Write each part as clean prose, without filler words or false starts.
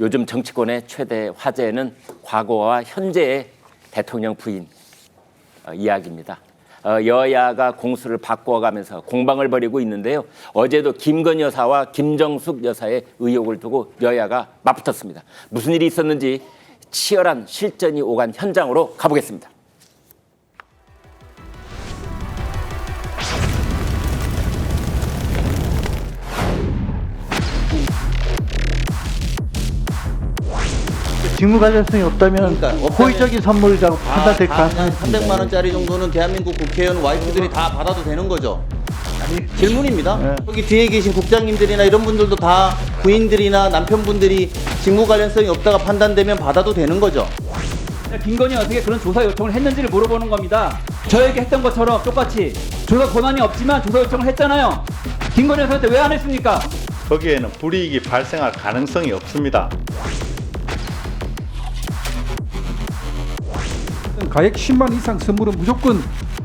요즘 정치권의 최대 화제는 과거와 현재의 대통령 부인 이야기입니다. 여야가 공수를 바꿔가면서 공방을 벌이고 있는데요. 어제도 김건희 여사와 김정숙 여사의 의혹을 두고 여야가 맞붙었습니다. 무슨 일이 있었는지 치열한 실전이 오간 현장으로 가보겠습니다. 직무 관련성이 없다면 호의적인 선물이라고 판단될 가능성이 300만 원짜리 정도는 대한민국 국회의원 와이프들이 다 받아도 되는 거죠? 질문입니다. 네. 여기 뒤에 계신 국장님들이나 이런 분들도 다 부인들이나 남편분들이 직무 관련성이 없다가 판단되면 받아도 되는 거죠? 김건희 어떻게 그런 조사 요청을 했는지를 물어보는 겁니다. 저에게 했던 것처럼 똑같이 조사 권한이 없지만 조사 요청을 했잖아요. 김건희 여사한테 왜 안 했습니까? 거기에는 불이익이 발생할 가능성이 없습니다. 가액 10만 이상 선물은 무조건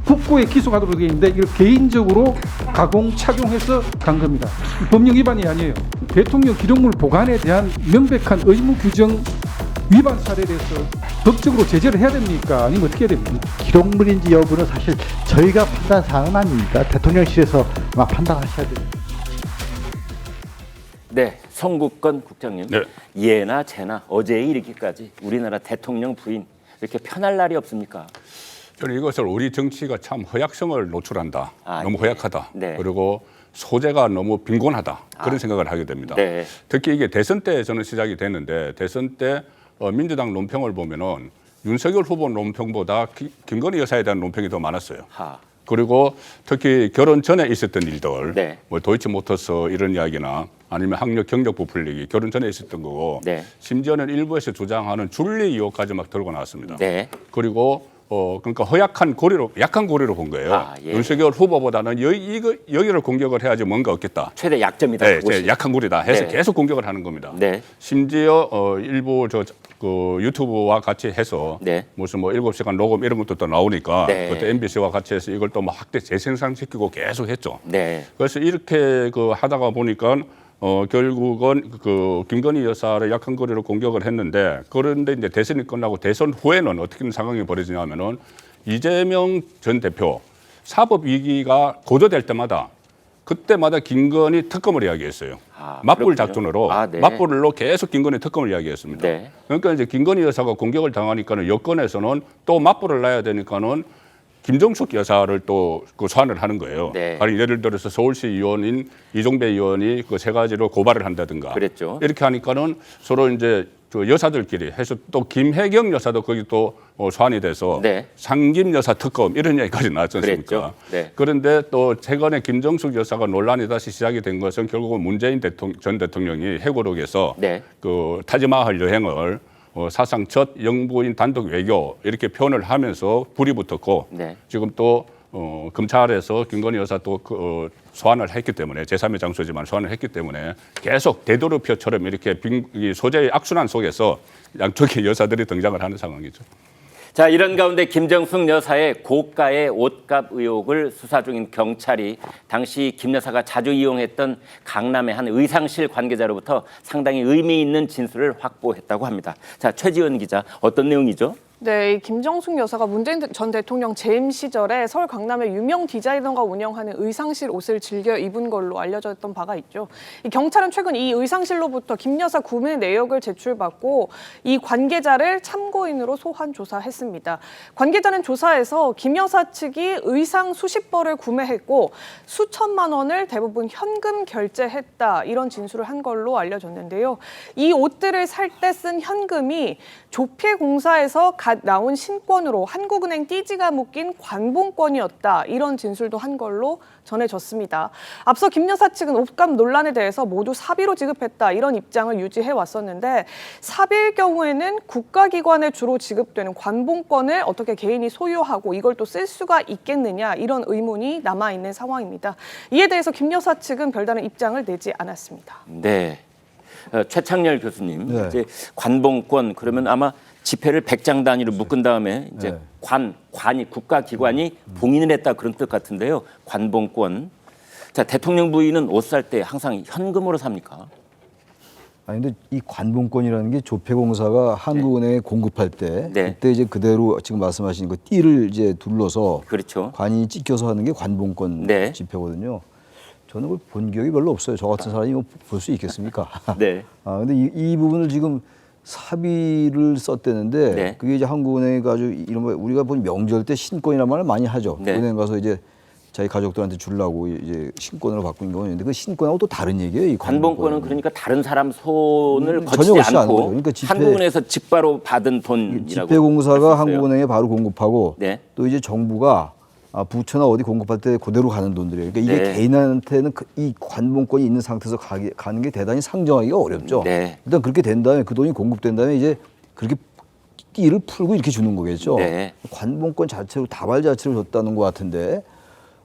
국고에 기소하도록 되어 있는데 이걸 개인적으로 가공 착용해서 간 겁니다. 법령 위반이 아니에요. 대통령 기록물 보관에 대한 명백한 의무 규정 위반 사례에 대해서 법적으로 제재를 해야 됩니까? 아니면 어떻게 해야 됩니까? 기록물인지 여부는 사실 저희가 판단 사항은 아닙니다. 대통령실에서 막 판단하셔야 됩니다. 네, 성국건 국장님. 네. 예나 재나 어제에 이르기까지 우리나라 대통령 부인 이렇게 편할 날이 없습니까? 저는 이것을 우리 정치가 참 허약성을 노출한다. 아, 너무 허약하다. 네. 그리고 소재가 너무 빈곤하다. 그런 생각을 하게 됩니다. 네. 특히 이게 대선 때 저는 시작이 됐는데 대선 때 민주당 논평을 보면은 윤석열 후보 논평보다 김건희 여사에 대한 논평이 더 많았어요. 하. 그리고 특히 결혼 전에 있었던 일들, 네. 뭐 도이치모터스 이런 이야기나 아니면 학력 경력 부풀리기, 결혼 전에 있었던 거고, 네. 심지어는 일부에서 주장하는 줄리 의혹까지 막 들고 나왔습니다. 네. 그리고 그러니까 허약한 고리로, 약한 고리로 본 거예요. 아, 예. 윤석열 후보보다는 여기를 공격을 해야지 뭔가 없겠다. 최대 약점이다. 네, 그것이. 약한 고리다 해서 네. 계속 공격을 하는 겁니다. 네. 심지어 일부 유튜브와 같이 해서 네. 무슨 뭐 7시간 녹음 이런 것도 또 나오니까 네. 그때 MBC와 같이 해서 이걸 또 막 확대 재생산시키고 계속 했죠. 네. 그래서 이렇게 하다가 보니까 결국은 김건희 여사를 약한 거리로 공격을 했는데 그런데 이제 대선이 끝나고 대선 후에는 어떻게 상황이 벌어지냐면은 이재명 전 대표 사법 위기가 고조될 때마다 그때마다 김건희 특검을 이야기했어요. 아, 맞불 그렇군요. 작전으로 아, 네. 맞불로 계속 김건희 특검을 이야기했습니다. 네. 그러니까 이제 김건희 여사가 공격을 당하니까는 여권에서는 또 맞불을 놔야 되니까는 김정숙 여사를 또 소환을 하는 거예요. 네. 아니 예를 들어서 서울시 의원인 이종배 의원이 그 세 가지로 고발을 한다든가. 그랬죠. 이렇게 하니까는 서로 이제 여사들끼리 해서 또 김혜경 여사도 거기 또 소환이 돼서 네. 상김 여사 특검 이런 얘기까지 나왔지 않습니까? 그랬죠. 네. 그런데 또 최근에 김정숙 여사가 논란이 다시 시작이 된 것은 결국은 문재인 전 대통령이 해고록에서 네. 그 타지마할 여행을 사상 첫 영부인 단독 외교 이렇게 표현을 하면서 불이 붙었고 네. 지금 또 검찰에서 김건희 여사 또 소환을 했기 때문에 제3의 장소지만 소환을 했기 때문에 계속 되도록표처럼 이렇게 이 소재의 악순환 속에서 양쪽의 여사들이 등장을 하는 상황이죠. 자, 이런 가운데 김정숙 여사의 고가의 옷값 의혹을 수사 중인 경찰이 당시 김 여사가 자주 이용했던 강남의 한 의상실 관계자로부터 상당히 의미 있는 진술을 확보했다고 합니다. 자, 최지원 기자, 어떤 내용이죠? 네, 이 김정숙 여사가 문재인 전 대통령 재임 시절에 서울 강남의 유명 디자이너가 운영하는 의상실 옷을 즐겨 입은 걸로 알려졌던 바가 있죠. 이 경찰은 최근 이 의상실로부터 김 여사 구매 내역을 제출받고 이 관계자를 참고인으로 소환 조사했습니다. 관계자는 조사에서 김 여사 측이 의상 수십 벌을 구매했고 수천만 원을 대부분 현금 결제했다 이런 진술을 한 걸로 알려졌는데요. 이 옷들을 살 때 쓴 현금이 조폐공사에서 갓 나온 신권으로 한국은행 띠지가 묶인 관봉권이었다 이런 진술도 한 걸로 전해졌습니다. 앞서 김 여사 측은 옷값 논란에 대해서 모두 사비로 지급했다 이런 입장을 유지해 왔었는데 사비일 경우에는 국가기관에 주로 지급되는 관봉권을 어떻게 개인이 소유하고 이걸 또 쓸 수가 있겠느냐 이런 의문이 남아있는 상황입니다. 이에 대해서 김 여사 측은 별다른 입장을 내지 않았습니다. 네. 최창렬 교수님, 네. 이제 관봉권 그러면 아마 지폐를 100장 단위로 묶은 다음에 이제 네. 관이 국가기관이 봉인을 했다 그런 뜻 같은데요. 관봉권. 자, 대통령 부인은 옷 살 때 항상 현금으로 삽니까? 아니 근데 이 관봉권이라는 게 조폐공사가 한국은행에 공급할 때 네. 그때 이제 그대로 지금 말씀하신 그 띠를 이제 둘러서 그렇죠. 관이 찍혀서 하는 게 관봉권 네. 지폐거든요. 저는 그걸 본 기억이 별로 없어요. 저 같은 사람이 볼 수 있겠습니까? 네. 아 근데 이 부분을 지금 사비를 썼대는데 네. 그게 이제 한국은행이 가지고 이런 거 우리가 본 명절 때 신권이라는 말을 많이 하죠. 네. 은행 가서 이제 자기 가족들한테 주려고 이제 신권으로 바꾼 경우인데 그 신권하고 또 다른 얘기예요. 이 관봉권은 그러니까 다른 사람 손을 전혀 거치지 거치지 않은 않고 거죠. 그러니까 집회- 한국은행에서 직바로 받은 돈이라고 집회공사가 할수 있어요. 한국은행에 바로 공급하고 네. 또 이제 정부가 부처나 어디 공급할 때 그대로 가는 돈들이에요. 그러니까 이게 네. 개인한테는 이 관봉권이 있는 상태에서 가는 게 대단히 상정하기가 어렵죠. 네. 일단 그렇게 된 다음에 그 돈이 공급된 다음에 이제 그렇게 띠를 풀고 이렇게 주는 거겠죠. 네. 관봉권 자체로 다발 자체로 줬다는 것 같은데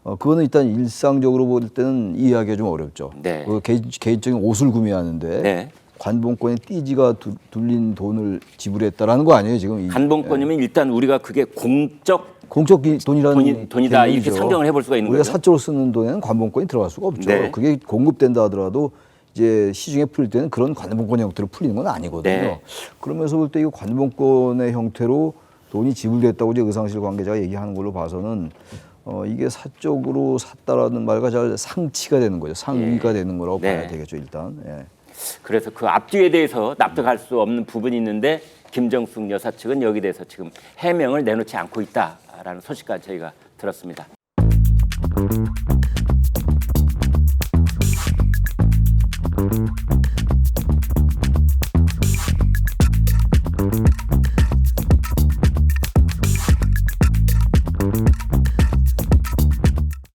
그거는 일단 일상적으로 볼 때는 이해하기가 좀 어렵죠. 네. 그 개인적인 옷을 구매하는데 네. 관봉권에 띠지가 둘린 돈을 지불했다라는 거 아니에요 지금? 관봉권이면 일단 우리가 그게 공적 공적 돈이라는 돈이다 이렇게 개념이죠. 상정을 해볼 수가 있는 우리가 거죠. 사적으로 쓰는 돈에는 관봉권이 들어갈 수가 없죠. 네. 그게 공급된다 하더라도 이제 시중에 풀릴 때는 그런 관봉권 형태로 풀리는 건 아니거든요. 네. 그러면서 볼 때 이 관봉권의 형태로 돈이 지불됐다고 이제 의상실 관계자가 얘기하는 걸로 봐서는 이게 사적으로 샀다라는 말과 잘 상치가 되는 거죠. 상위가 되는 거라고 네. 봐야 되겠죠 일단. 예. 그래서 그 앞뒤에 대해서 납득할 수 없는 부분이 있는데 김정숙 여사 측은 여기 대해서 지금 해명을 내놓지 않고 있다라는 소식까지 저희가 들었습니다.